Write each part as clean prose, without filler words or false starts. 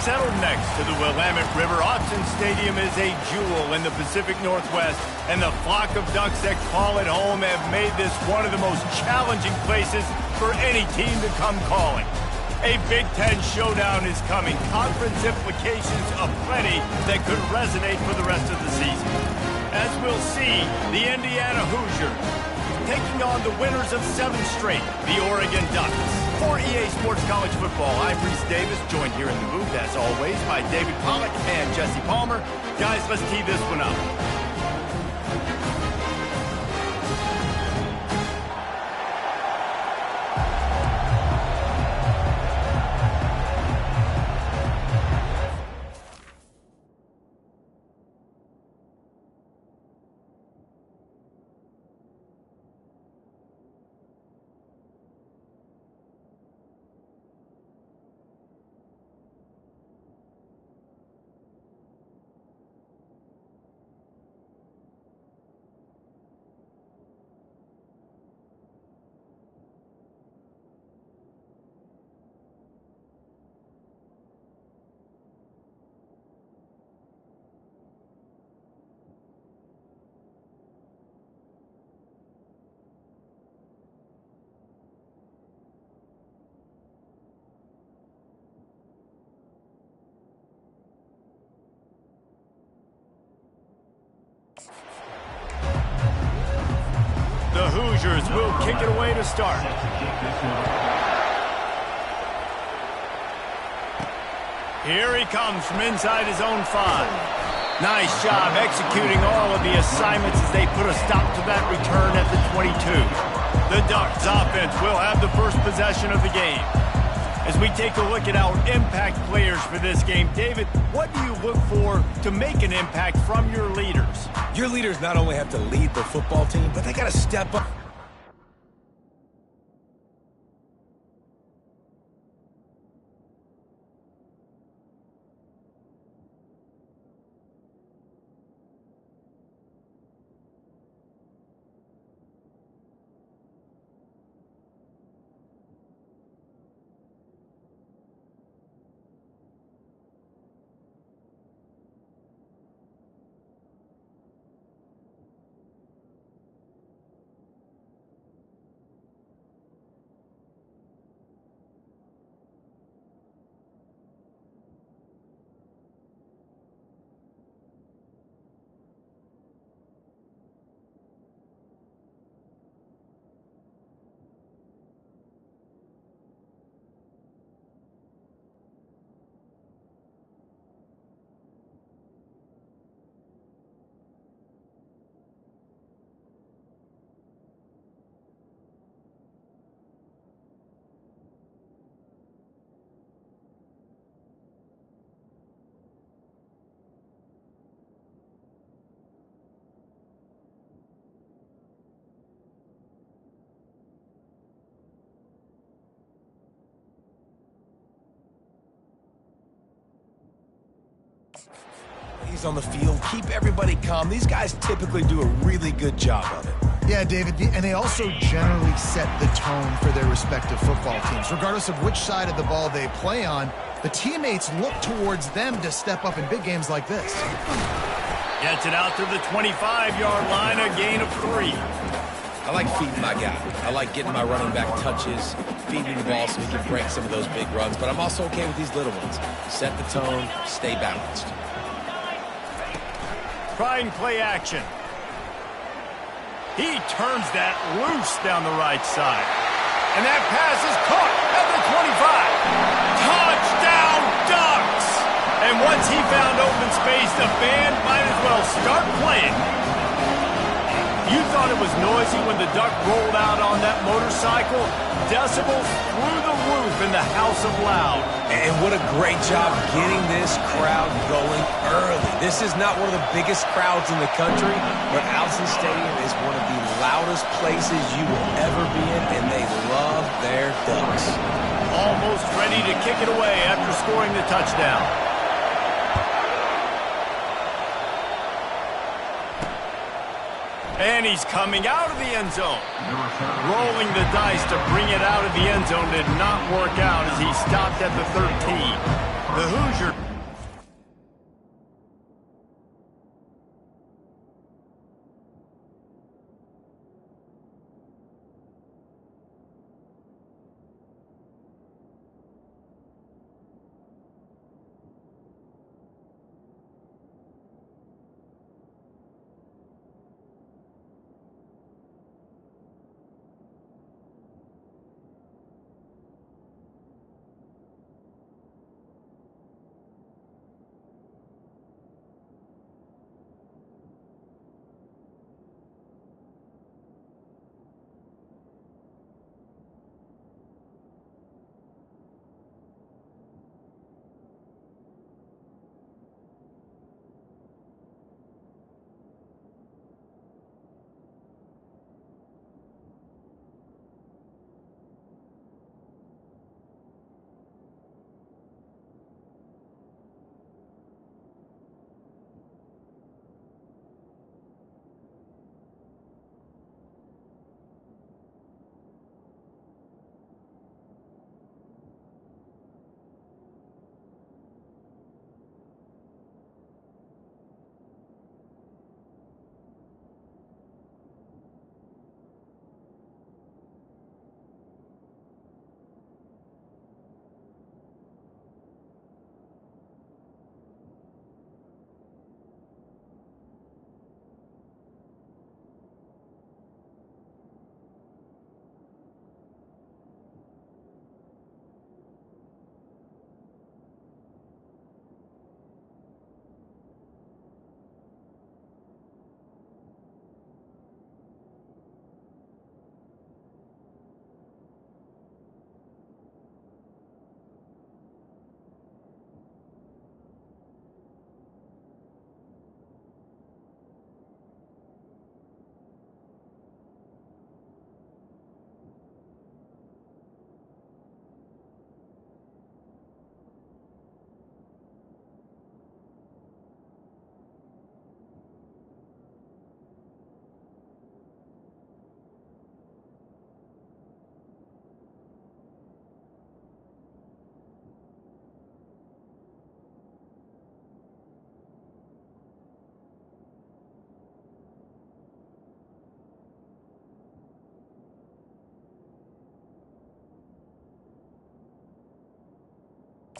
Settled next to the Willamette River, Autzen Stadium is a jewel in the Pacific Northwest, and the flock of Ducks that call it home have made this one of the most challenging places for any team to come calling. A Big Ten showdown is coming, conference implications aplenty that could resonate for the rest of the season. As we'll see, the Indiana Hoosiers taking on the winners of 7 straight, the Oregon Ducks. For EA Sports College Football, I'm Reese Davis, joined here in the booth, as always, by David Pollack and Jesse Palmer. Guys, let's tee this one up. The Hoosiers will kick it away to start. Here he comes from inside his own 5. Nice job executing all of the assignments as they put a stop to that return at the 22. The Ducks offense will have the first possession of the game. As we take a look at our impact players for this game, David, what do you look for to make an impact from your leaders? Your leaders not only have to lead the football team, but they got to step up. He's on the field, keep everybody calm. These guys typically do a really good job of it. Yeah, David, and they also generally set the tone for their respective football teams. Regardless of which side of the ball they play on, the teammates look towards them to step up in big games like this. Gets it out to the 25-yard line, a gain of 3. I like feeding my guy. I like getting my running back touches, feeding the ball so he can break some of those big runs, but I'm also okay with these little ones. Set the tone, stay balanced. Trying play action. He turns that loose down the right side. And that pass is caught at the 25. Touchdown, Ducks! And once he found open space, the band might as well start playing. You thought it was noisy when the Duck rolled out on that motorcycle? Decibels through the roof in the House of Loud. And what a great job getting this crowd going early. This is not one of the biggest crowds in the country, but Autzen Stadium is one of the loudest places you will ever be in, and they love their Ducks. Almost ready to kick it away after scoring the touchdown. And he's coming out of the end zone. Rolling the dice to bring it out of the end zone did not work out as he stopped at the 13. The Hoosiers.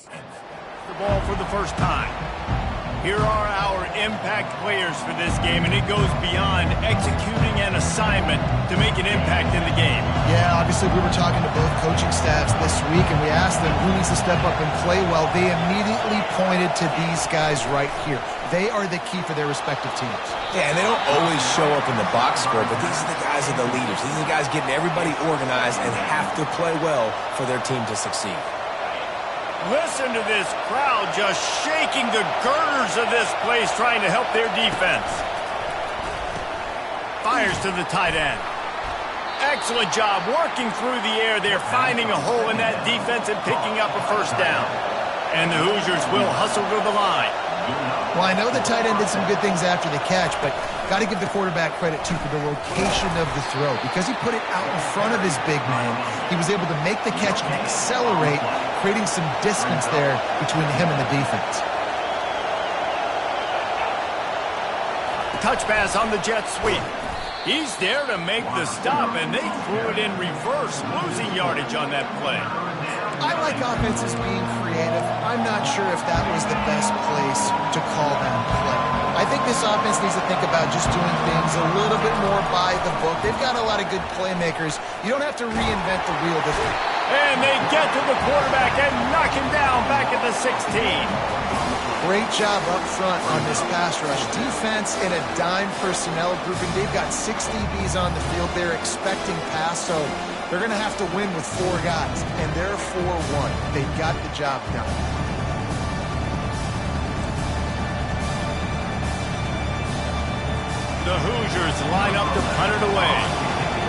The ball for the first time. Here are our impact players for this game, and it goes beyond executing an assignment to make an impact in the game. Yeah, obviously we were talking to both coaching staffs this week, and we asked them who needs to step up and play well. They immediately pointed to these guys right here. They are the key for their respective teams. Yeah, and they don't always show up in the box score, but these are the guys that are the leaders. These are the guys getting everybody organized and have to play well for their team to succeed. Listen to this crowd just shaking the girders of this place, trying to help their defense. Fires to the tight end. Excellent job working through the air there, finding a hole in that defense and picking up a first down. And the Hoosiers will hustle to the line. Well, I know the tight end did some good things after the catch, but got to give the quarterback credit, too, for the location of the throw. Because he put it out in front of his big man, he was able to make the catch and accelerate, creating some distance there between him and the defense. Touch pass on the jet sweep. He's there to make the stop, and they threw it in reverse, losing yardage on that play. I like offenses being creative. I'm not sure if that was the best place to call that play. I think this offense needs to think about just doing things a little bit more by the book. They've got a lot of good playmakers. You don't have to reinvent the wheel this week. And they get to the quarterback and knock him down back at the 16. Great job up front on this pass rush. Defense in a dime personnel group, and they've got 6 DBs on the field. They're expecting pass, so they're going to have to win with 4 guys, and they're 4-1. They got the job done. The Hoosiers line up to punt it away.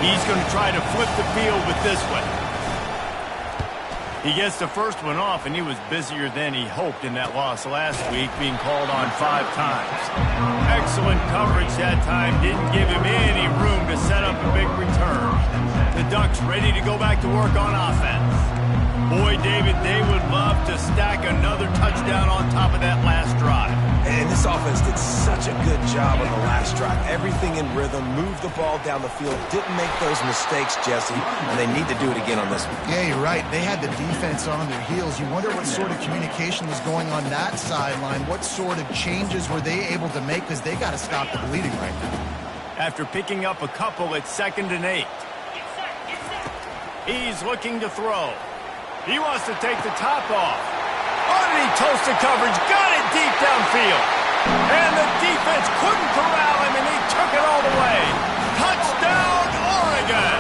He's going to try to flip the field with this one. He gets the first one off, and he was busier than he hoped in that loss last week, being called on 5 times. Excellent coverage that time. Didn't give him any room to set up a big return. The Ducks ready to go back to work on offense. Boy, David, they would love to stack another touchdown on top of that last drive. And this offense did such a good job on the last drive. Everything in rhythm, moved the ball down the field, didn't make those mistakes, Jesse, and they need to do it again on this one. Yeah, you're right. They had the defense on their heels. You wonder what sort of communication was going on that sideline. What sort of changes were they able to make, because they got to stop the bleeding right now. After picking up a couple, it's 2nd and 8. He's looking to throw. He wants to take the top off. Underneath toasted coverage, got it deep downfield. And the defense couldn't corral him, and he took it all the way. Touchdown, Oregon!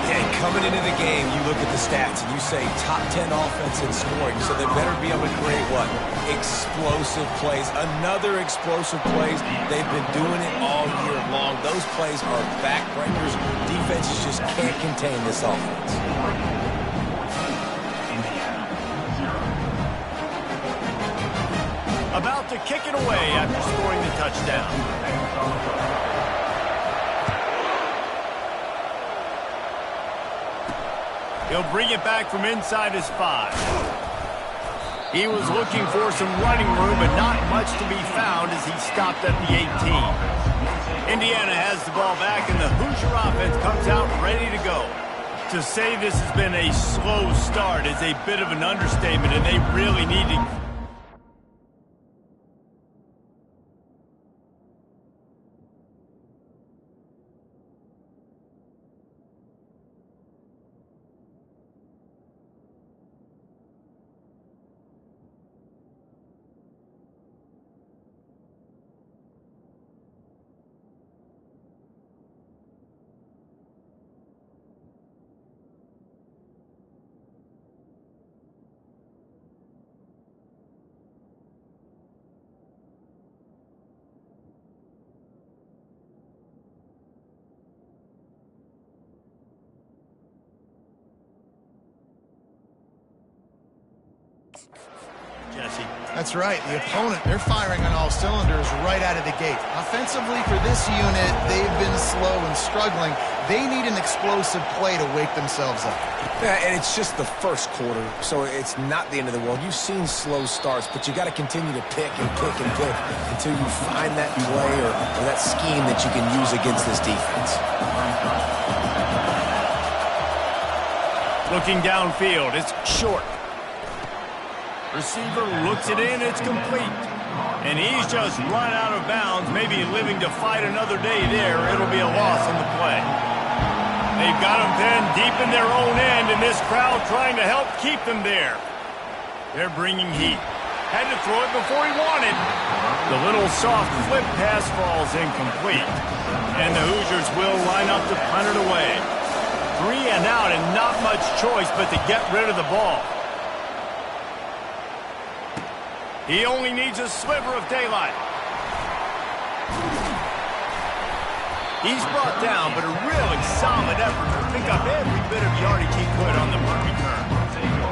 Yeah, coming into the game, you look at the stats, and you say top 10 offense in scoring, so they better be able to create what? Explosive plays. Another explosive plays. They've been doing it all year long. Those plays are backbreakers. Defenses just can't contain this offense. About to kick it away after scoring the touchdown. He'll bring it back from inside his 5. He was looking for some running room, but not much to be found as he stopped at the 18. Indiana has the ball back, and the Hoosier offense comes out ready to go. To say this has been a slow start is a bit of an understatement, and they really need to... Jesse. That's right. The opponent, they're firing on all cylinders right out of the gate. Offensively, for this unit, they've been slow and struggling. They need an explosive play to wake themselves up. Yeah, and it's just the first quarter, so it's not the end of the world. You've seen slow starts, but you got to continue to pick and pick and pick until you find that play or that scheme that you can use against this defense. Looking downfield, it's short. Receiver looks it in, it's complete. And he's just run out of bounds, maybe living to fight another day there. It'll be a loss on the play. They've got him pinned deep in their own end, and this crowd trying to help keep them there. They're bringing heat. Had to throw it before he wanted. The little soft flip pass falls incomplete. And the Hoosiers will line up to punt it away. 3 and out, and not much choice but to get rid of the ball. He only needs a sliver of daylight. He's brought down, but a really solid effort to pick up every bit of yardage he could on the punt return.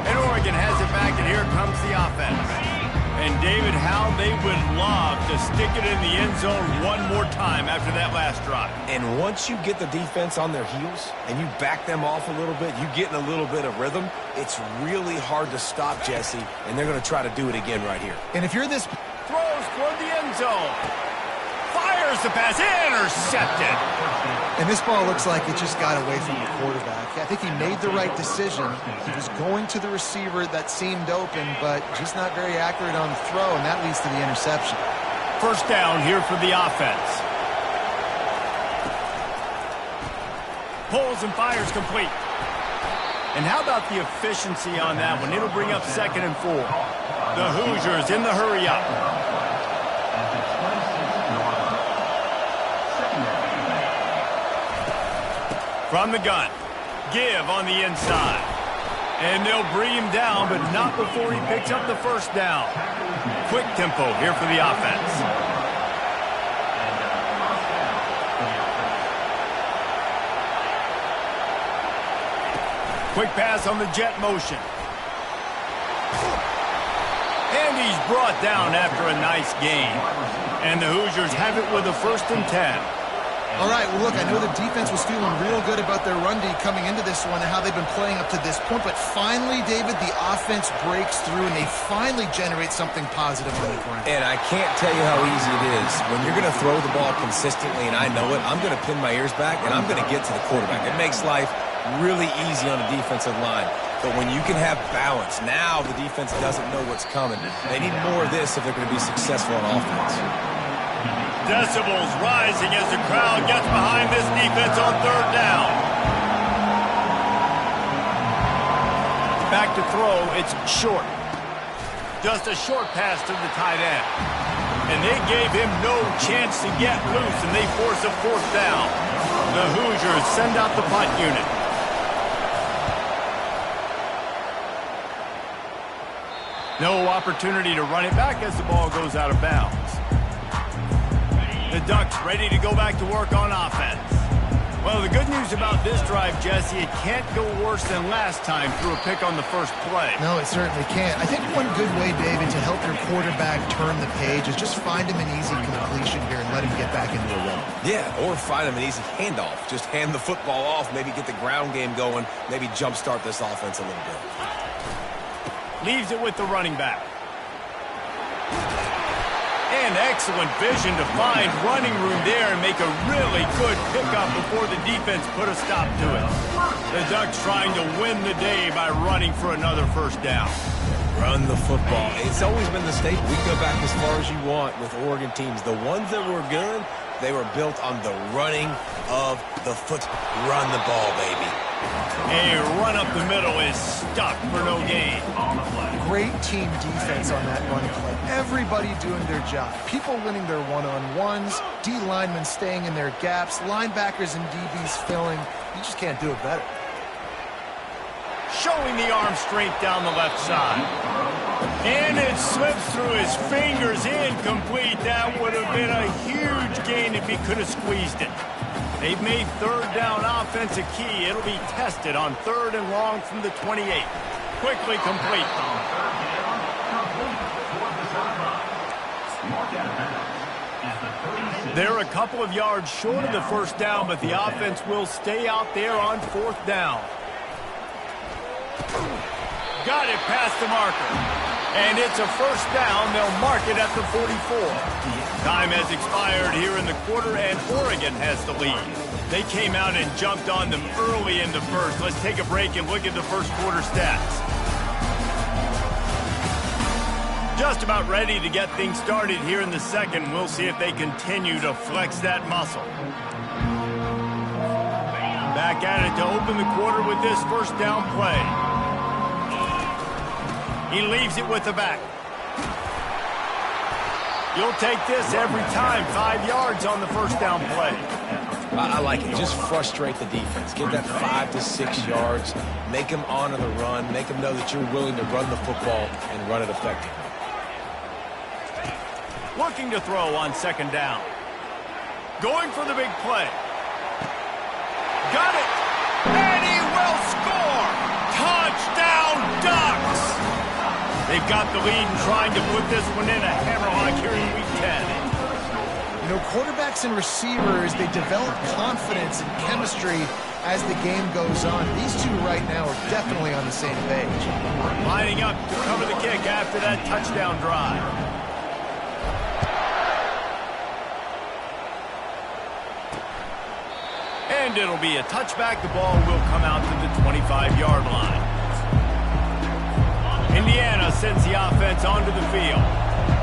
And Oregon has it back, and here comes the offense. And David, how they would love to stick it in the end zone one more time after that last drive. And once you get the defense on their heels and you back them off a little bit, you get in a little bit of rhythm, it's really hard to stop, Jesse, and they're going to try to do it again right here. And if you're this... Throws toward the end zone. Fires the pass, intercepted. And this ball looks like it just got away from the quarterback. I think he made the right decision. He was going to the receiver that seemed open, but just not very accurate on the throw, and that leads to the interception. First down here for the offense. Pulls and fires complete. And how about the efficiency on that one? It'll bring up 2nd and 4. The Hoosiers in the hurry up. From the gun. Give on the inside. And they'll bring him down, but not before he picks up the first down. Quick tempo here for the offense. Quick pass on the jet motion. And he's brought down after a nice gain. And the Hoosiers have it with a 1st and 10. All right, well, look, I know the defense was feeling real good about their run D coming into this one and how they've been playing up to this point, but finally, David, the offense breaks through and they finally generate something positive on the ground. And I can't tell you how easy it is. When you're going to throw the ball consistently, and I know it, I'm going to pin my ears back, and I'm going to get to the quarterback. It makes life really easy on the defensive line. But when you can have balance, now the defense doesn't know what's coming. They need more of this if they're going to be successful on offense. Decibels rising as the crowd gets behind this defense on third down. Back to throw, it's short. Just a short pass to the tight end. And they gave him no chance to get loose, and they force a fourth down. The Hoosiers send out the punt unit. No opportunity to run it back as the ball goes out of bounds. The Ducks ready to go back to work on offense. Well, the good news about this drive, Jesse, it can't go worse than last time through a pick on the first play. No, it certainly can't. I think one good way, David, to help your quarterback turn the page is just find him an easy completion here and let him get back into a rhythm. Yeah, or find him an easy handoff. Just hand the football off, maybe get the ground game going, maybe jumpstart this offense a little bit. Leaves it with the running back. And excellent vision to find running room there and make a really good pickup before the defense put a stop to it. The Ducks trying to win the day by running for another first down. Run the football. It's always been the staple. We go back as far as you want with Oregon teams. The ones that were good, they were built on the running of the foot. Run the ball, baby. A run up the middle is stuck for no gain. Great team defense on that run play. Everybody doing their job. People winning their one-on-ones, D linemen staying in their gaps, linebackers and DBs filling. You just can't do it better. Showing the arm strength down the left side. And it slips through his fingers, incomplete. That would have been a huge gain if he could have squeezed it. They've made third down offense a key. It'll be tested on third and long from the 28. Quickly complete. They're a couple of yards short of the first down, but the offense will stay out there on fourth down. Got it past the marker. And it's a first down. They'll mark it at the 44. Time has expired here in the quarter, and Oregon has the lead. They came out and jumped on them early in the first. Let's take a break and look at the first quarter stats. Just about ready to get things started here in the second. We'll see if they continue to flex that muscle. Back at it to open the quarter with this first down play. He leaves it with the back. You'll take this every time. 5 yards on the first down play. I like it. Just frustrate the defense. Get that 5 to 6 yards. Make them honor the run. Make them know that you're willing to run the football and run it effectively. Looking to throw on second down. Going for the big play. Got it. And he will score. Touchdown, Ducks. They've got the lead and trying to put this one in a hammerlock here in Week 10. You know, quarterbacks and receivers, they develop confidence and chemistry as the game goes on. These two right now are definitely on the same page. Lining up to cover the kick after that touchdown drive. And it'll be a touchback. The ball will come out to the 25-yard line. Indiana sends the offense onto the field.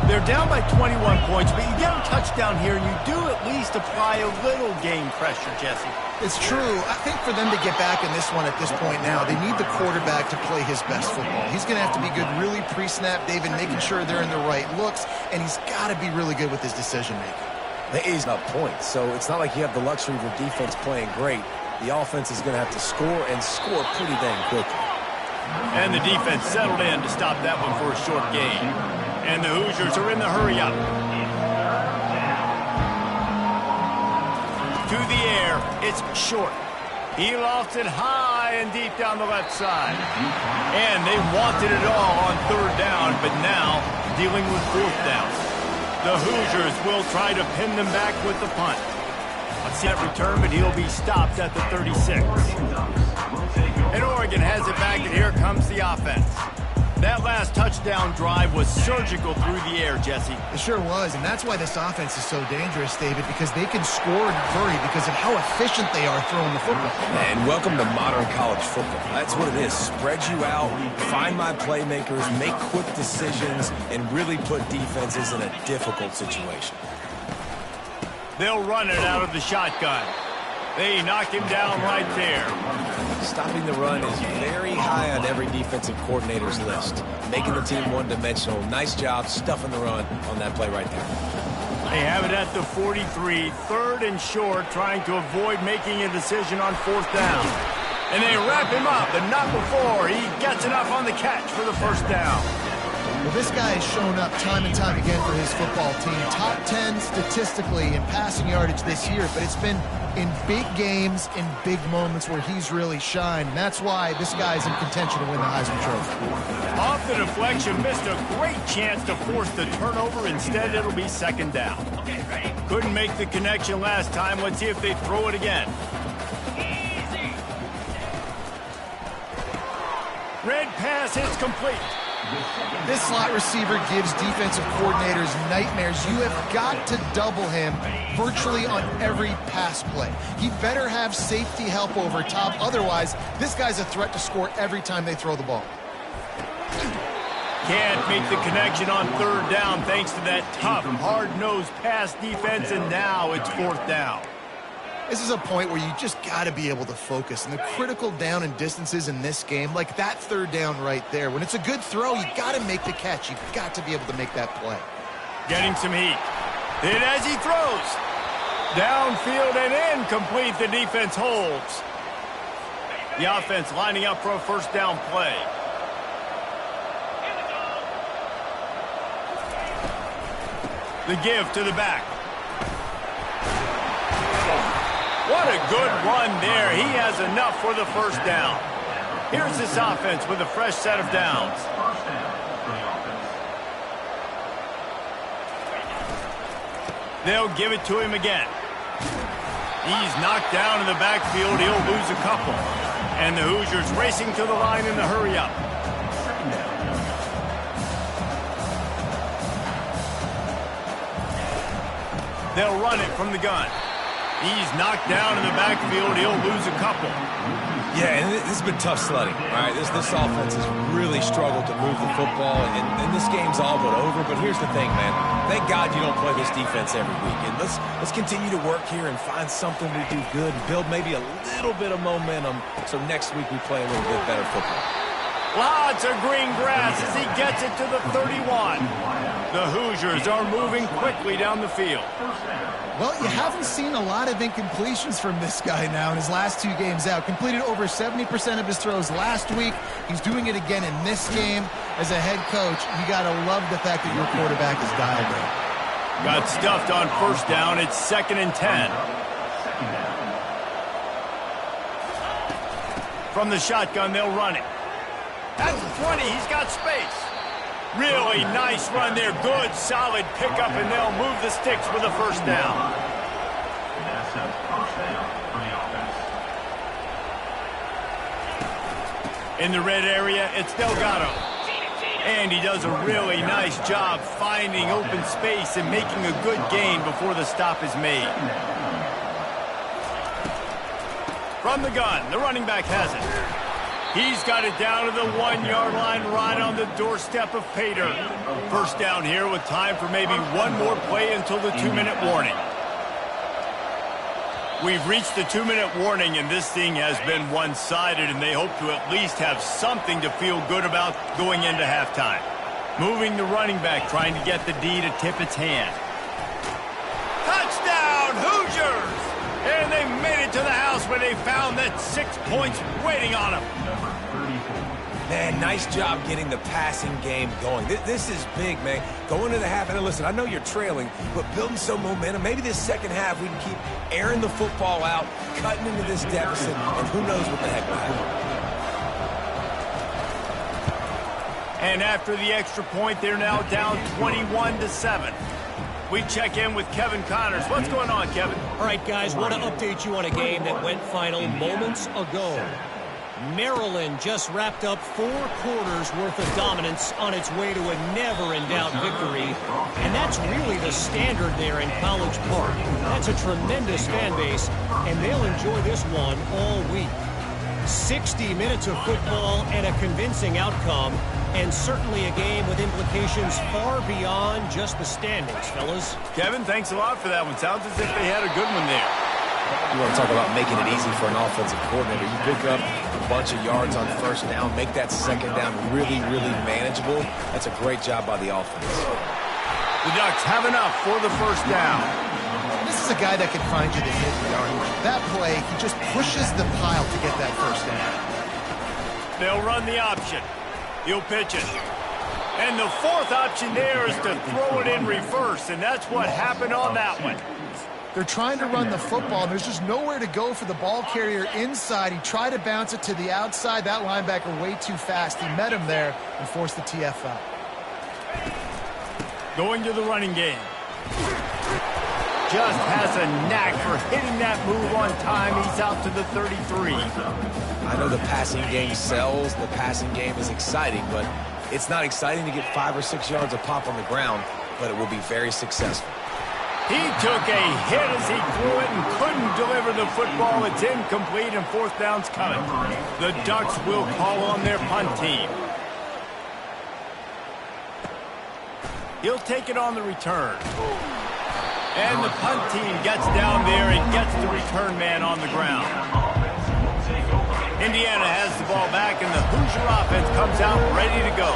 They're down by 21 points, but you get a touchdown here, and you do at least apply a little game pressure, Jesse. It's true. I think for them to get back in this one at this point now, they need the quarterback to play his best football. He's going to have to be good really pre-snap, David, making sure they're in the right looks, and he's got to be really good with his decision-making. He's not points, so it's not like you have the luxury of your defense playing great. The offense is going to have to score and score pretty dang quickly. And the defense settled in to stop that one for a short gain. And the Hoosiers are in the hurry-up. To the air, it's short. He lofts it high and deep down the left side. And they wanted it all on third down, but now dealing with fourth down. The Hoosiers will try to pin them back with the punt. On set return, but he'll be stopped at the 36. And Oregon has it back, and here comes the offense. That last touchdown drive was surgical through the air, Jesse. It sure was, and that's why this offense is so dangerous, David, because they can score in a hurry because of how efficient they are throwing the football. And welcome to modern college football. That's what it is. Spread you out, find my playmakers, make quick decisions, and really put defenses in a difficult situation. They'll run it out of the shotgun. They knock him down right there. Stopping the run is very high on every defensive coordinator's list. Making the team one-dimensional. Nice job stuffing the run on that play right there. They have it at the 43, 3rd and short, trying to avoid making a decision on 4th down. And they wrap him up, but not before he gets enough on the catch for the 1st down. Well, this guy has shown up time and time again for his football team. Top 10 statistically in passing yardage this year, but it's been in big games, in big moments where he's really shined. And that's why this guy's in contention to win the Heisman Trophy. Off the deflection, missed a great chance to force the turnover. Instead, it'll be 2nd down. Couldn't make the connection last time. Let's see if they throw it again. Red pass hits complete. This slot receiver gives defensive coordinators nightmares. You have got to double him virtually on every pass play. He better have safety help over top. Otherwise, this guy's a threat to score every time they throw the ball. Can't make the connection on 3rd down thanks to that tough, hard-nosed pass defense, and now it's 4th down. This is a point where you just got to be able to focus. And the critical down and distances in this game, like that 3rd down right there, when it's a good throw, you got to make the catch. You've got to be able to make that play. Getting some heat. Hit as he throws. Downfield and incomplete. The defense holds. The offense lining up for a 1st down play. The give to the back. What a good run there. He has enough for the 1st down. Here's this offense with a fresh set of downs. They'll give it to him again. He's knocked down in the backfield. He'll lose a couple. And the Hoosiers racing to the line in the hurry-up. They'll run it from the gun. He's knocked down in the backfield. He'll lose a couple. Yeah, and this has been tough sledding. All right, this offense has really struggled to move the football, and this game's all but over. But here's the thing, man. Thank God you don't play this defense every week. And let's continue to work here and find something we do good, build maybe a little bit of momentum so next week we play a little bit better football. Lots of green grass as he gets it to the 31. The Hoosiers are moving quickly down the field. Well, you haven't seen a lot of incompletions from this guy now in his last 2 games out. Completed over 70% of his throws last week. He's doing it again in this game. As a head coach, you got to love the fact that your quarterback is dialed in. Got stuffed on 1st down. It's 2nd and 10. From the shotgun, they'll run it. At the 20, he's got space. Really nice run there. Good, solid pickup, and they'll move the sticks with a 1st down. In the red area, it's Delgado. And he does a really nice job finding open space and making a good gain before the stop is made. From the gun, the running back has it. He's got it down to the 1-yard line right on the doorstep of Pater. 1st down here with time for maybe one more play until the 2-minute warning. We've reached the 2-minute warning, and this thing has been one-sided, and they hope to at least have something to feel good about going into halftime. Moving the running back, trying to get the D to tip its hand. Touchdown, Hoosiers! And they made it to the house where they found that 6 points waiting on them. Man, nice job getting the passing game going. This is big, man. Going to the half, and listen, I know you're trailing, but building some momentum. Maybe this 2nd half we can keep airing the football out, cutting into this deficit, and who knows what the heck will happen. And after the extra point, they're now down 21-7. We check in with Kevin Connors. What's going on, Kevin? All right, guys, want to update you on a game that went final moments ago. Maryland just wrapped up 4 quarters worth of dominance on its way to a never-in-doubt victory. And that's really the standard there in College Park. That's a tremendous fan base, and they'll enjoy this one all week. 60 minutes of football and a convincing outcome, and certainly a game with implications far beyond just the standings, fellas. Kevin, thanks a lot for that one. Sounds as if they had a good one there. You want to talk about making it easy for an offensive coordinator. You pick up a bunch of yards on first down, make that second down really, really manageable. That's a great job by the offense. The Ducks have enough for the first down. This is a guy that can find you the hit yardage. That play, he just pushes the pile to get that first down. They'll run the option. He'll pitch it. And the fourth option there is to throw it in reverse, and that's what happened on that one. They're trying to run the football. There's just nowhere to go for the ball carrier inside. He tried to bounce it to the outside. That linebacker way too fast. He met him there and forced the TF out. Going to the running game. Just has a knack for hitting that move on time. He's out to the 33. I know the passing game sells. The passing game is exciting, but it's not exciting to get 5 or 6 yards of pop on the ground, but it will be very successful. He took a hit as he threw it and couldn't deliver the football. It's incomplete and fourth down's coming. The Ducks will call on their punt team. He'll take it on the return. And the punt team gets down there and gets the return man on the ground. Indiana has the ball back and the Hoosier offense comes out ready to go.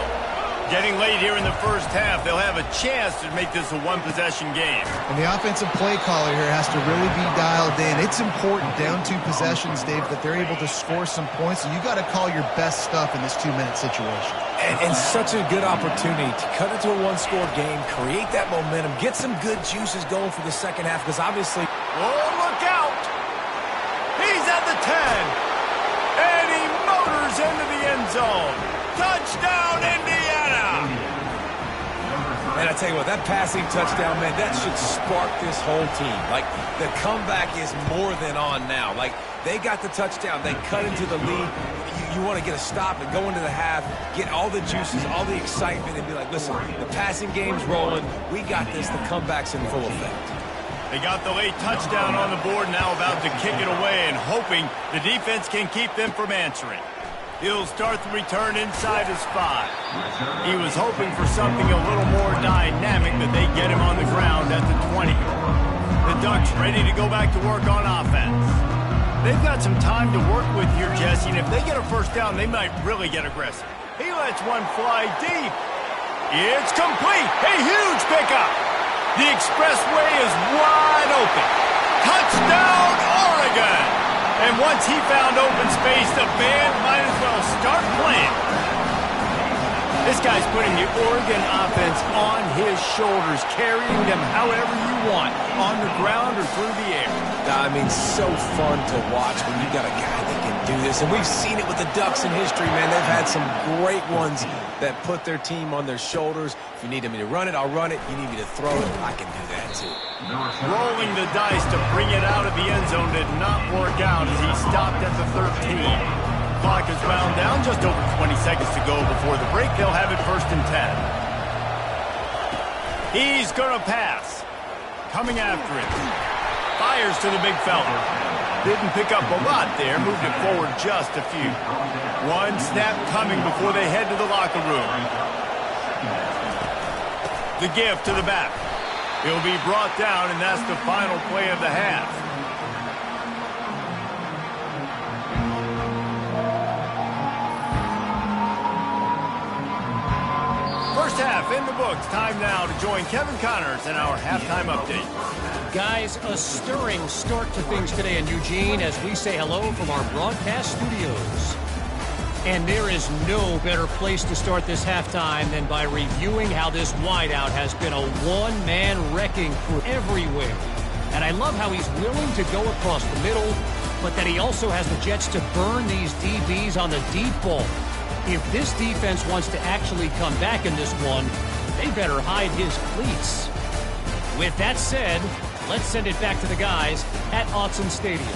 Getting late here in the first half, they'll have a chance to make this a one-possession game. And the offensive play caller here has to really be dialed in. It's important down 2 possessions, Dave, that they're able to score some points. So you got to call your best stuff in this 2-minute situation. And such a good opportunity to cut into a one-score game, create that momentum, get some good juices going for the second half, because obviously... Oh, look out! He's at the 10. And he motors into the end zone. Touchdown, Indiana! And I tell you what, that passing touchdown, man, that should spark this whole team. Like, the comeback is more than on now. Like, they got the touchdown. They cut into the lead. You want to get a stop and go into the half, get all the juices, all the excitement, and be like, listen, the passing game's rolling. We got this. The comeback's in full effect. They got the late touchdown on the board, now about to kick it away and hoping the defense can keep them from answering. He'll start the return inside his 5. He was hoping for something a little more dynamic, but they get him on the ground at the 20. The Ducks ready to go back to work on offense. They've got some time to work with here, Jesse, and if they get a first down, they might really get aggressive. He lets one fly deep. It's complete. A huge pickup. The expressway is wide open. Touchdown, Oregon! And once he found open space, the band might as well start playing. This guy's putting the Oregon offense on his shoulders, carrying them however you want, on the ground or through the air. I mean, so fun to watch when you got a guy that can do this. And we've seen it with the Ducks in history, man. They've had some great ones that put their team on their shoulders. If you need me to run it, I'll run it. You need me to throw it, I can do that too. Rolling the dice to bring it out of the end zone did not work out as he stopped at the 13. Clock is wound down, just over 20 seconds to go before the break. They'll have it 1st and 10. He's going to pass. Coming after him. Fires to the big fella. Didn't pick up a lot there, moved it forward just a few. One snap coming before they head to the locker room. The give to the back. He'll be brought down, and that's the final play of the half. First half in the books. Time now to join Kevin Connors in our halftime update. Guys, a stirring start to things today in Eugene as we say hello from our broadcast studios. And there is no better place to start this halftime than by reviewing how this wideout has been a one-man wrecking crew everywhere. And I love how he's willing to go across the middle, but that he also has the Jets to burn these DBs on the deep ball. If this defense wants to actually come back in this one, they better hide his cleats. With that said, let's send it back to the guys at Autzen Stadium.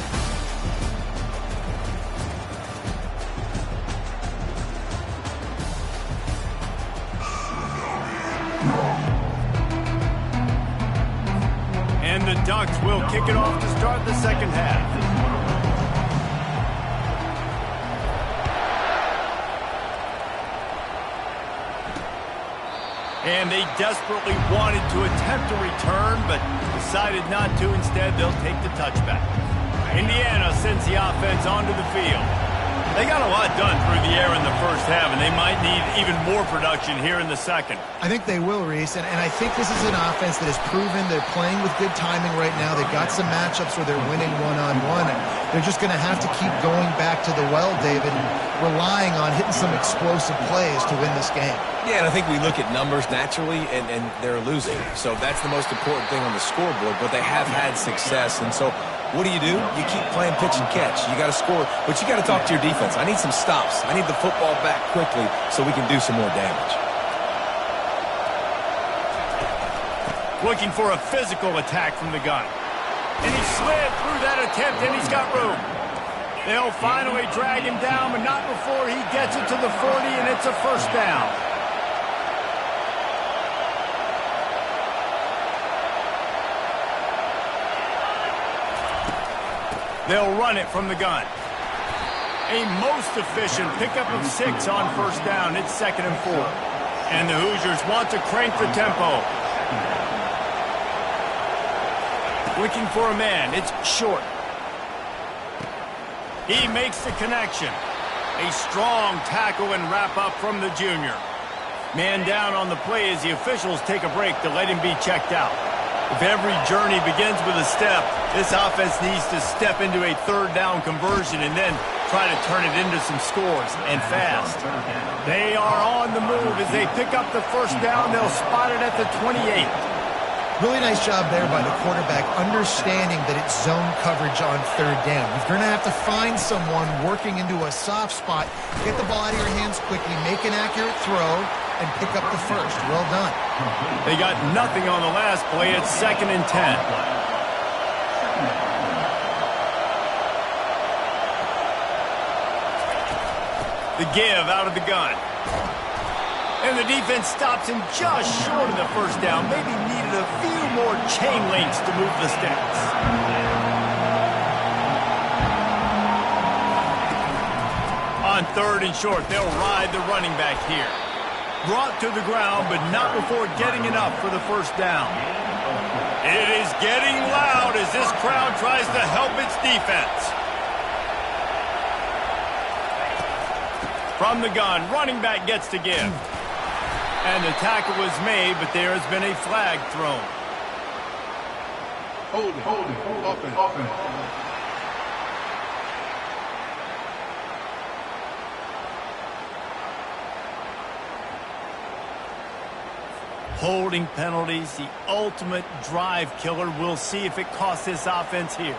And the Ducks will kick it off to start the second half. And they desperately wanted to attempt a return, but decided not to. Instead, they'll take the touchback. Indiana sends the offense onto the field. They got a lot done through the air in the first half, and they might need even more production here in the second. I think they will, Reese, and I think this is an offense that has proven they're playing with good timing right now. They've got some matchups where they're winning one-on-one, and they're just going to have to keep going back to the well, David, and relying on hitting some explosive plays to win this game. Yeah, and I think we look at numbers naturally, and they're losing. So that's the most important thing on the scoreboard, but they have had success, and so what do? You keep playing pitch and catch. You got to score, but you got to talk to your defense. I need some stops. I need the football back quickly so we can do some more damage. Looking for a physical attack from the gun. And he slid through that attempt, and he's got room. They'll finally drag him down, but not before he gets it to the 40, and it's a first down. They'll run it from the gun. A most efficient pickup of 6 on first down. It's 2nd and 4. And the Hoosiers want to crank the tempo. Looking for a man. It's short. He makes the connection. A strong tackle and wrap up from the junior. Man down on the play as the officials take a break to let him be checked out. If every journey begins with a step, this offense needs to step into a third down conversion and then try to turn it into some scores, and fast. They are on the move as they pick up the first down. They'll spot it at the 28. Really nice job there by the quarterback, understanding that it's zone coverage on third down. You're going to have to find someone working into a soft spot, get the ball out of your hands quickly, make an accurate throw, and pick up the first. Well done. They got nothing on the last play. It's 2nd and 10. The give out of the gun. And the defense stops him just short of the first down. Maybe needed a few more chain links to move the sticks. On 3rd and short, they'll ride the running back here. Brought to the ground, but not before getting enough for the first down. It is getting loud as this crowd tries to help its defense. From the gun, running back gets to give. And the tackle was made, but there has been a flag thrown. Hold it. Offense. Holding penalties, the ultimate drive killer. We'll see if it costs this offense here.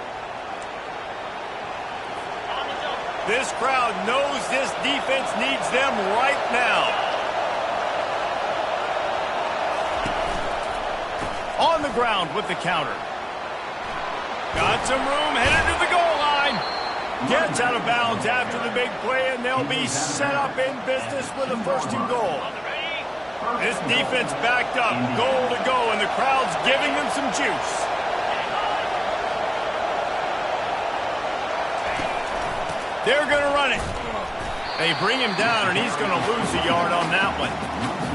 This crowd knows this defense needs them right now. On the ground with the counter. Got some room, headed to the goal line. Gets out of bounds after the big play, and they'll be set up in business with a 1st and goal. This defense backed up, goal to go, and the crowd's giving them some juice. They're going to run it. They bring him down, and he's going to lose a yard on that one.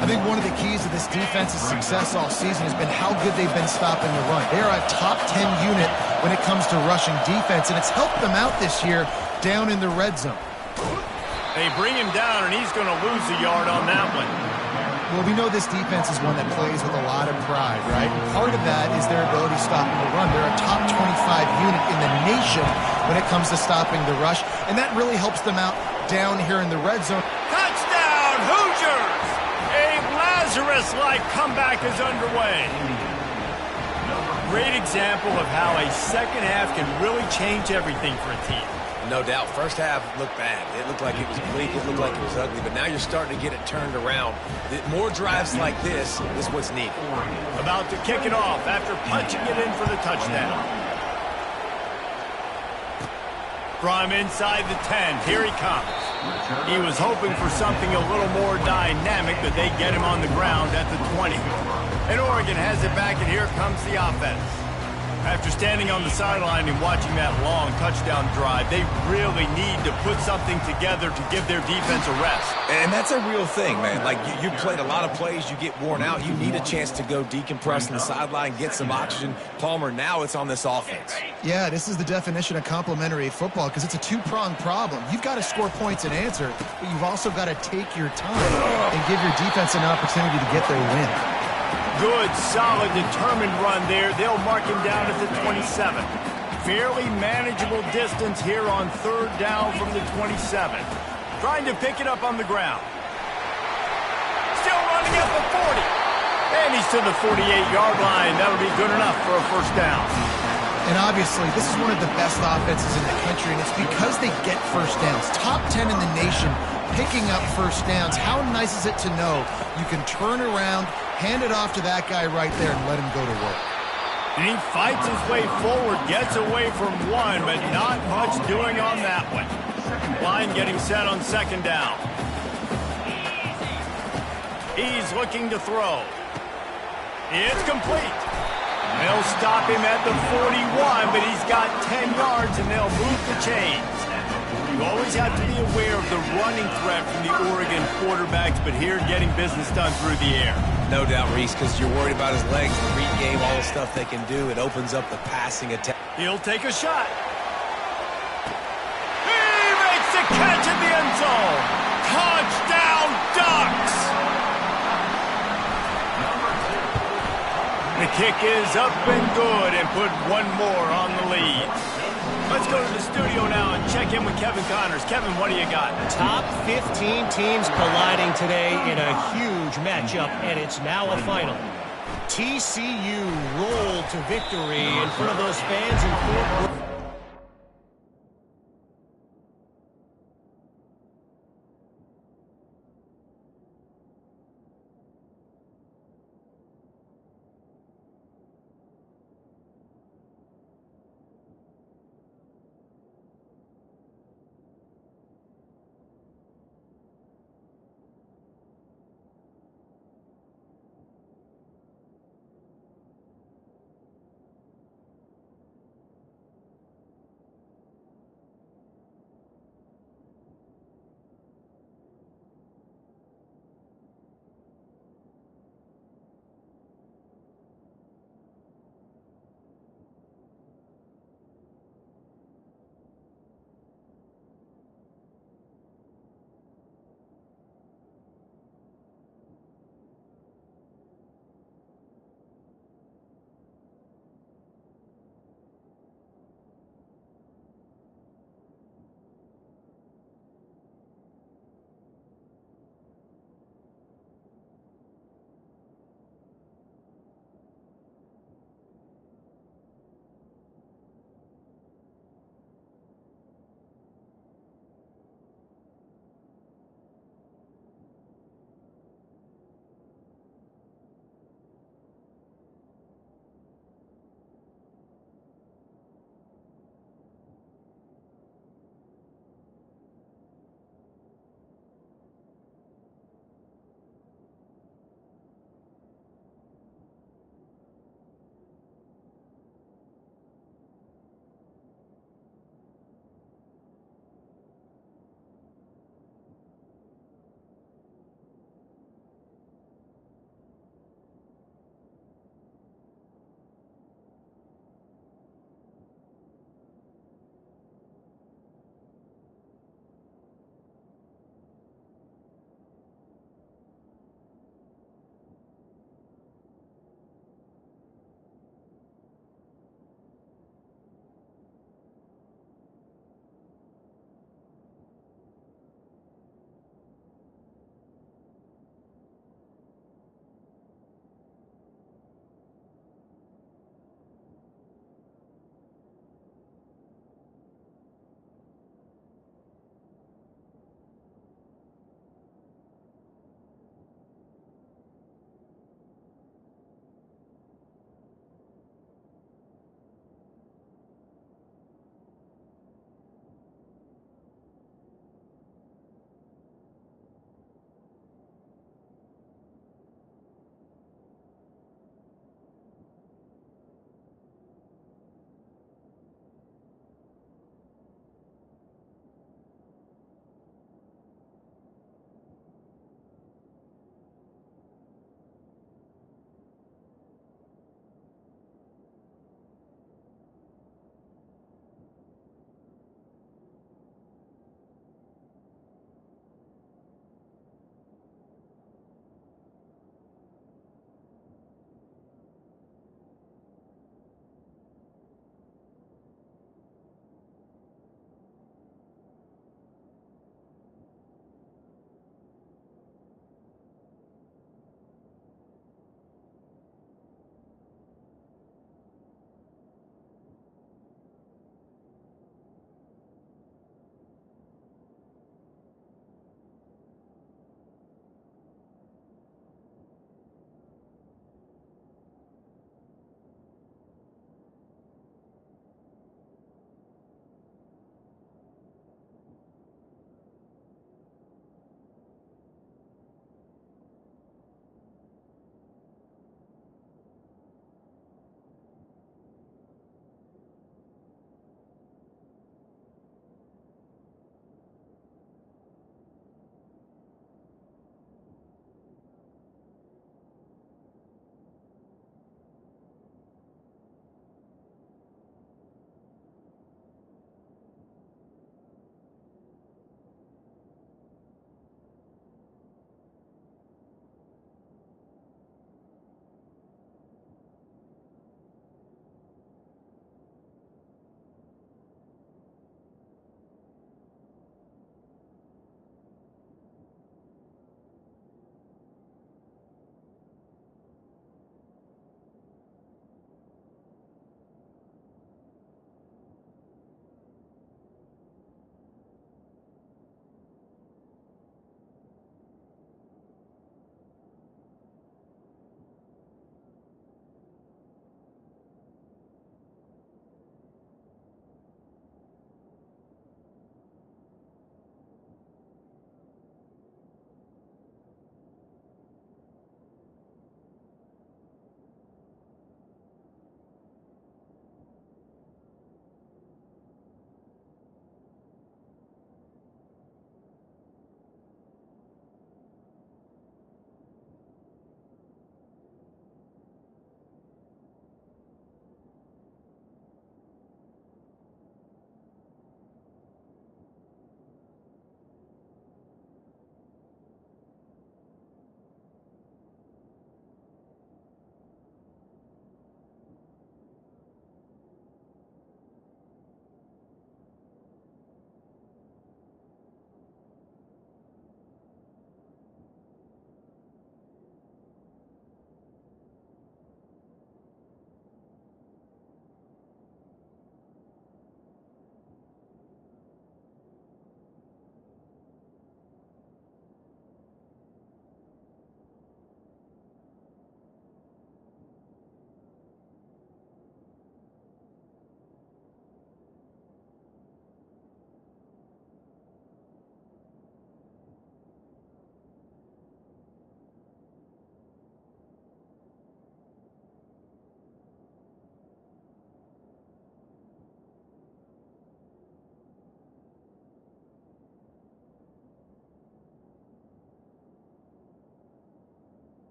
I think one of the keys to this defense's success all season has been how good they've been stopping the run. They are a top 10 unit when it comes to rushing defense, and it's helped them out this year down in the red zone. They bring him down, and he's going to lose a yard on that one. Well, we know this defense is one that plays with a lot of pride, right? Part of that is their ability stopping the run. They're a top 25 unit in the nation when it comes to stopping the rush, and that really helps them out down here in the red zone. Touchdown, Hoosiers! A Lazarus-like comeback is underway. Great example of how a second half can really change everything for a team. No doubt. First half looked bad. It looked like it was bleak. It looked like it was ugly. But now you're starting to get it turned around. More drives like this is what's needed. About to kick it off after punching it in for the touchdown. From inside the 10, here he comes. He was hoping for something a little more dynamic, but they get him on the ground at the 20. And Oregon has it back, and here comes the offense. After standing on the sideline and watching that long touchdown drive, they really need to put something together to give their defense a rest. And that's a real thing, man. Like, you played a lot of plays, you get worn out. You need a chance to go decompress on the sideline, get some oxygen. Palmer, now it's on this offense. Yeah, this is the definition of complementary football because it's a two-pronged problem. You've got to score points and answer, but you've also got to take your time and give your defense an opportunity to get their win. Good, solid, determined run there. They'll mark him down at the 27. Fairly manageable distance here on third down from the 27. Trying to pick it up on the ground. Still running at the 40. And he's to the 48-yard line. That'll be good enough for a first down. And obviously, this is one of the best offenses in the country, and it's because they get first downs. Top 10 in the nation picking up first downs. How nice is it to know you can turn around, hand it off to that guy right there, and let him go to work. And he fights his way forward, gets away from one, but not much doing on that one. Line getting set on second down. He's looking to throw. It's complete. They'll stop him at the 41, but he's got 10 yards, and they'll move the chains. You always have to be aware of the running threat from the Oregon quarterbacks, but here getting business done through the air. No doubt, Reese, because you're worried about his legs, the read game, all the stuff they can do. It opens up the passing attack. He'll take a shot. He makes the catch in the end zone. Touchdown, Ducks! The kick is up and good and put one more on the lead. Let's go to the studio now and check in with Kevin Connors. Kevin, what do you got? Top 15 teams colliding today in a huge matchup, and it's now a final. TCU rolled to victory in front of those fans in Fort Worth.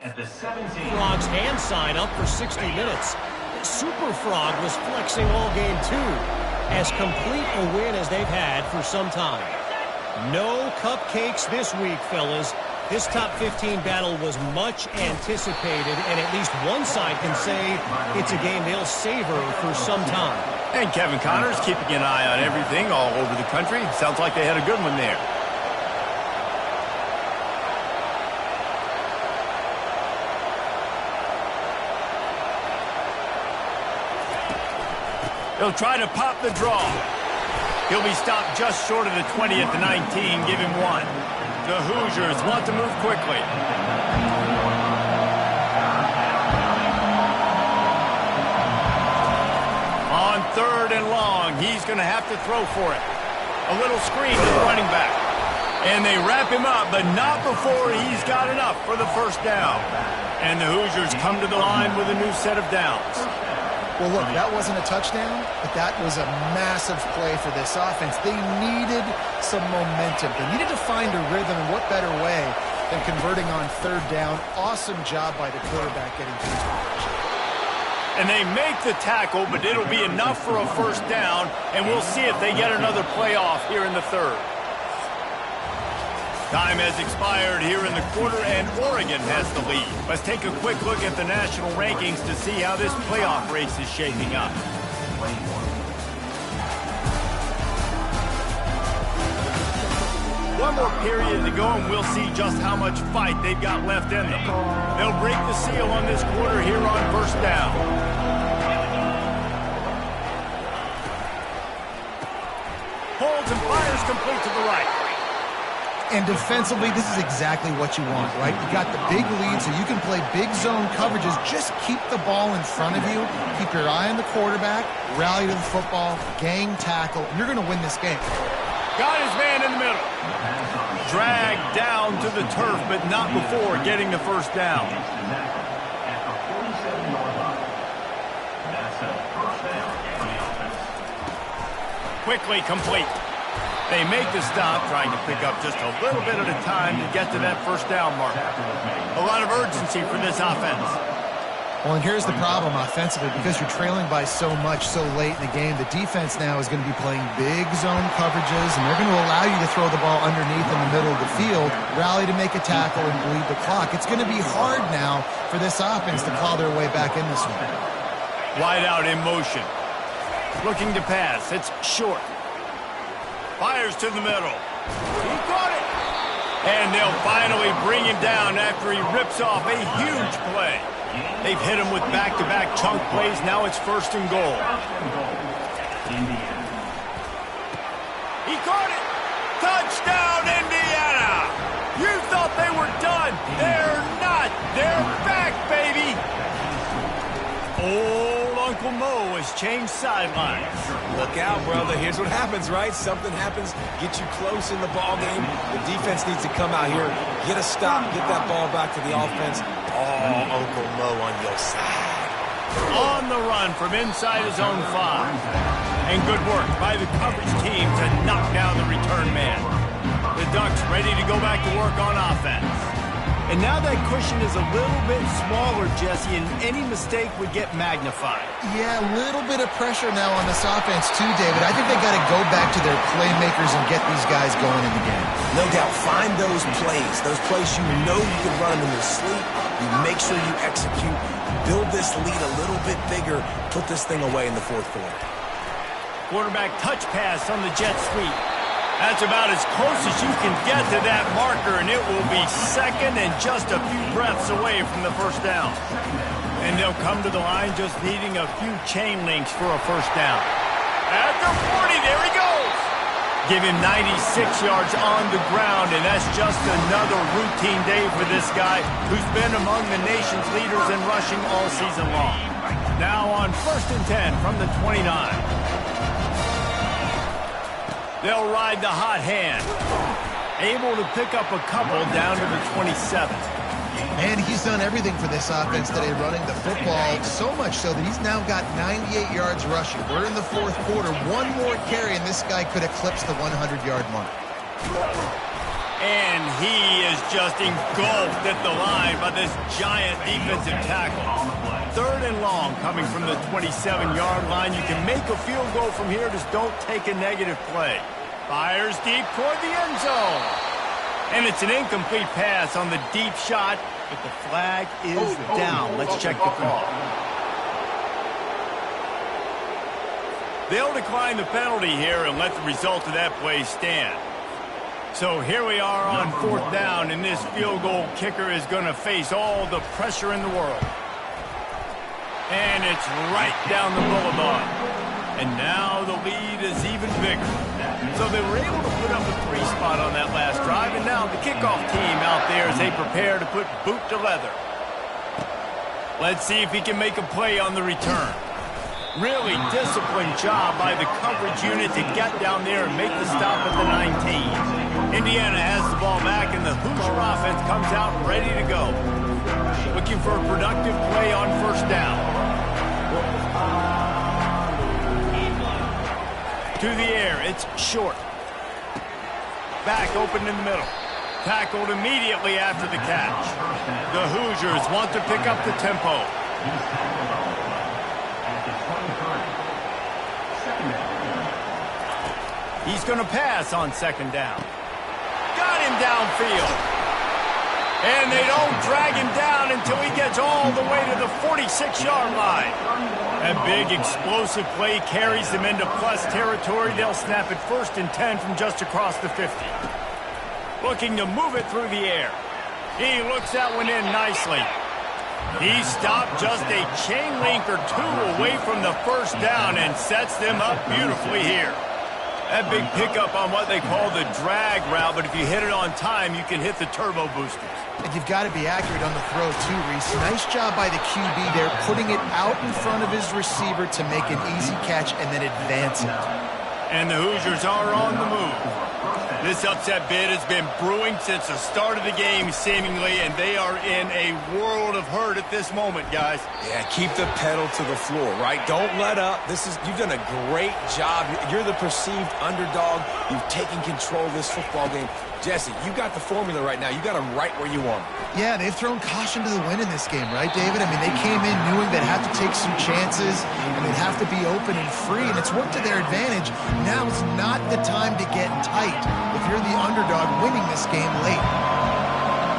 At the 17. Frog's hand sign up for 60 minutes. Super Frog was flexing all game too. As complete a win as they've had for some time. No cupcakes this week, fellas. This top 15 battle was much anticipated, and at least one side can say it's a game they'll savor for some time. And Kevin Connors keeping an eye on everything all over the country. Sounds like they had a good one there. He'll try to pop the draw. He'll be stopped just short of the 20 at the 19. Give him one. The Hoosiers want to move quickly. On 3rd and long, he's going to have to throw for it. A little screen to the running back. And they wrap him up, but not before he's got enough for the first down. And the Hoosiers come to the line with a new set of downs. Well, look, that wasn't a touchdown, but that was a massive play for this offense. They needed some momentum. They needed to find a rhythm, and what better way than converting on 3rd down. Awesome job by the quarterback getting to his position. And they make the tackle, but it'll be enough for a first down, and we'll see if they get another playoff here in the 3rd. Time has expired here in the quarter, and Oregon has the lead. Let's take a quick look at the national rankings to see how this playoff race is shaping up. One more period to go, and we'll see just how much fight they've got left in them. They'll break the seal on this quarter here on first down. Holds and fires complete to the right. And defensively, this is exactly what you want, right? You got the big lead, so you can play big zone coverages. Just keep the ball in front of you. Keep your eye on the quarterback. Rally to the football. Gang tackle. And you're going to win this game. Got his man in the middle. Dragged down to the turf, but not before getting the first down. Quickly complete. They make the stop, trying to pick up just a little bit at a time to get to that first down mark. A lot of urgency for this offense. Well, and here's the problem offensively. Because you're trailing by so much so late in the game, the defense now is going to be playing big zone coverages, and they're going to allow you to throw the ball underneath in the middle of the field, rally to make a tackle, and bleed the clock. It's going to be hard now for this offense to claw their way back in this one. Wide out in motion. Looking to pass. It's short. Fires to the middle. He caught it. And they'll finally bring him down after he rips off a huge play. They've hit him with back-to-back chunk plays. Now it's 1st and goal. He caught it. Touchdown, Indiana. You thought they were done. They're not. They're back, baby. Old Uncle Mo has changed sidelines. Look out, brother. Here's what happens, right? Something happens, get you close in the ball game. The defense needs to come out here, get a stop, get that ball back to the offense. Oh, Uncle Mo on your side. On the run from inside his own 5. And good work by the coverage team to knock down the return man. The Ducks ready to go back to work on offense. And now that cushion is a little bit smaller, Jesse, and any mistake would get magnified. Yeah, a little bit of pressure now on this offense too, David. I think they got to go back to their playmakers and get these guys going in the game. No doubt, find those plays you know you can run them in your sleep. You make sure you execute, build this lead a little bit bigger, put this thing away in the 4th quarter. Quarterback touch pass on the jet sweep. That's about as close as you can get to that marker, and it will be 2nd and just a few breaths away from the first down. And they'll come to the line just needing a few chain links for a first down. At the 40, there he goes. Give him 96 yards on the ground, and that's just another routine day for this guy who's been among the nation's leaders in rushing all season long. Now on 1st and 10 from the 29. They'll ride the hot hand. Able to pick up a couple down to the 27. And he's done everything for this offense today, running the football, so much so that he's now got 98 yards rushing. We're in the 4th quarter. One more carry, and this guy could eclipse the 100-yard mark. And he is just engulfed at the line by this giant defensive tackle. 3rd and long coming from the 27-yard line. You can make a field goal from here, just don't take a negative play. Fires deep toward the end zone. And it's an incomplete pass on the deep shot, but the flag is down. Let's check the call. They'll decline the penalty here and let the result of that play stand. So here we are on 4th down, and this field goal kicker is going to face all the pressure in the world. And it's right down the boulevard. And now the lead is even bigger. So they were able to put up a 3 spot on that last drive, and now the kickoff team out there as they prepare to put boot to leather. Let's see if he can make a play on the return. Really disciplined job by the coverage unit to get down there and make the stop at the 19. Indiana has the ball back, and the Hoosier offense comes out ready to go. Looking for a productive play on 1st down. To the air, it's short. Back open in the middle. Tackled immediately after the catch. The Hoosiers want to pick up the tempo. He's going to pass on 2nd down. Got him downfield. And they don't drag him down until he gets all the way to the 46-yard line. A big explosive play carries them into plus territory. They'll snap it 1st and 10 from just across the 50. Looking to move it through the air. He looks that one in nicely. He stopped just a chain link or 2 away from the 1st down and sets them up beautifully here. That big pickup on what they call the drag route, but if you hit it on time, you can hit the turbo boosters. And you've got to be accurate on the throw, too, Reese. Nice job by the QB there, putting it out in front of his receiver to make an easy catch and then advance it. And the Hoosiers are on the move. This upset bid has been brewing since the start of the game, seemingly, and they are in a world of hurt at this moment, guys. Yeah, keep the pedal to the floor, right? Don't let up. You've done a great job. You're the perceived underdog. You've taken control of this football game. Jesse, you got the formula right now. You got them right where you want them. Yeah, they've thrown caution to the wind in this game, right, David? I mean, they came in knowing they'd have to take some chances, and they'd have to be open and free, and it's worked to their advantage. Now is not the time to get tight if you're the underdog winning this game late.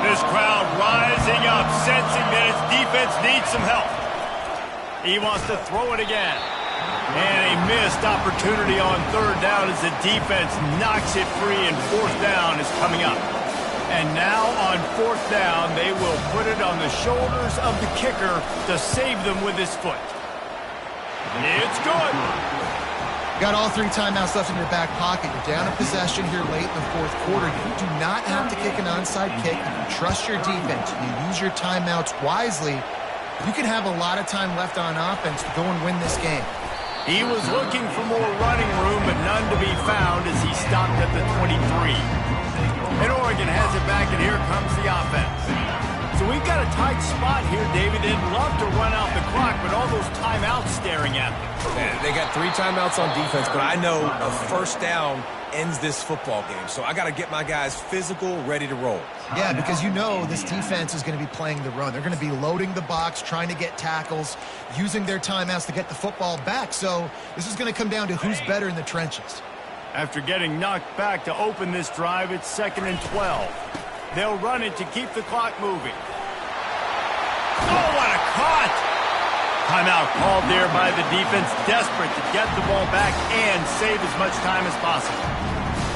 This crowd rising up, sensing that its defense needs some help. He wants to throw it again. And a missed opportunity on 3rd down as the defense knocks it free, and 4th down is coming up. And now on 4th down, they will put it on the shoulders of the kicker to save them with his foot. It's good. Got all 3 timeouts left in your back pocket. You're down a possession here late in the 4th quarter. You do not have to kick an onside kick. You trust your defense. You use your timeouts wisely. You can have a lot of time left on offense to go and win this game. He was looking for more running room, but none to be found as he stopped at the 23. And Oregon has it back, and here comes the offense. So we've got a tight spot here, David. They'd love to run out the clock, but all those timeouts staring at them. Man, they got 3 timeouts on defense, but I know a 1st down ends this football game. So I got to get my guys physical, ready to roll. Yeah, because you know this defense is going to be playing the run. They're going to be loading the box, trying to get tackles, using their timeouts to get the football back. So this is going to come down to who's better in the trenches. After getting knocked back to open this drive, it's 2nd and 12. They'll run it to keep the clock moving. Oh, what a cut! Timeout called there by the defense, desperate to get the ball back and save as much time as possible.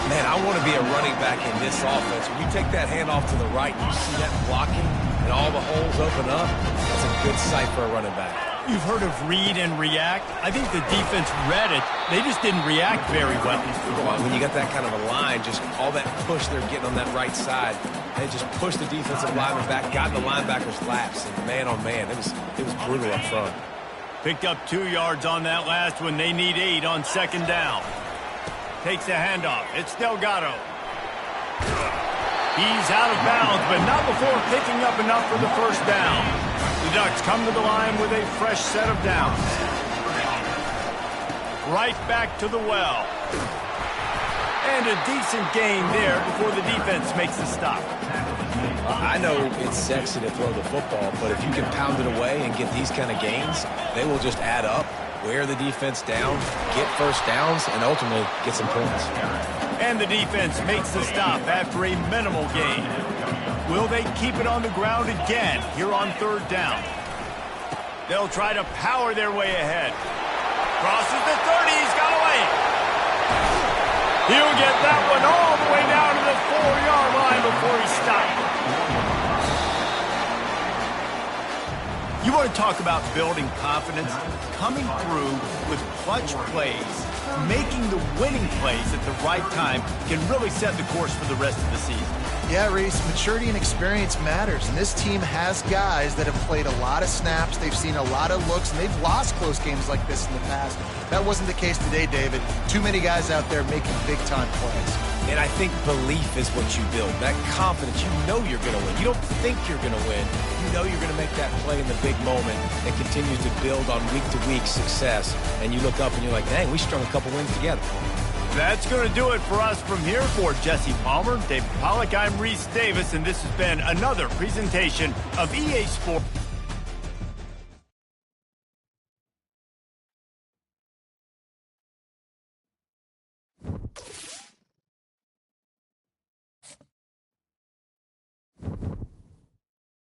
Man, I want to be a running back in this offense. When you take that handoff to the right, you see that blocking and all the holes open up. That's a good sight for a running back. You've heard of read and react. I think the defense read it. They just didn't react very well. When you got that kind of a line, just all that push they're getting on that right side, they just pushed the defensive lineman back, got in the linebacker's laps, and man, oh man, it was brutal up front. Picked up 2 yards on that last one. They need 8 on 2nd down. Takes the handoff. It's Delgado. He's out of bounds, but not before picking up enough for the 1st down. The Ducks come to the line with a fresh set of downs. Right back to the well. And a decent gain there before the defense makes the stop. I know it's sexy to throw the football, but if you can pound it away and get these kind of gains, they will just add up, wear the defense down, get first downs, and ultimately get some points. And the defense makes the stop after a minimal gain. Will they keep it on the ground again here on third down? They'll try to power their way ahead. Crosses the 30, he's got away. He'll get that one all the way down to the 4-yard line before he stopped. You want to talk about building confidence? Coming through with clutch plays, making the winning plays at the right time can really set the course for the rest of the season. Yeah, Reese, maturity and experience matters, and this team has guys that have played a lot of snaps, they've seen a lot of looks, and they've lost close games like this in the past. That wasn't the case today, David. Too many guys out there making big-time plays. And I think belief is what you build, that confidence. You know you're going to win. You don't think you're going to win. You know you're going to make that play in the big moment that continues to build on week-to-week success. And you look up and you're like, dang, we strung a couple wins together. That's going to do it for us from here. For Jesse Palmer, David Pollack, I'm Reese Davis, and this has been another presentation of EA Sports.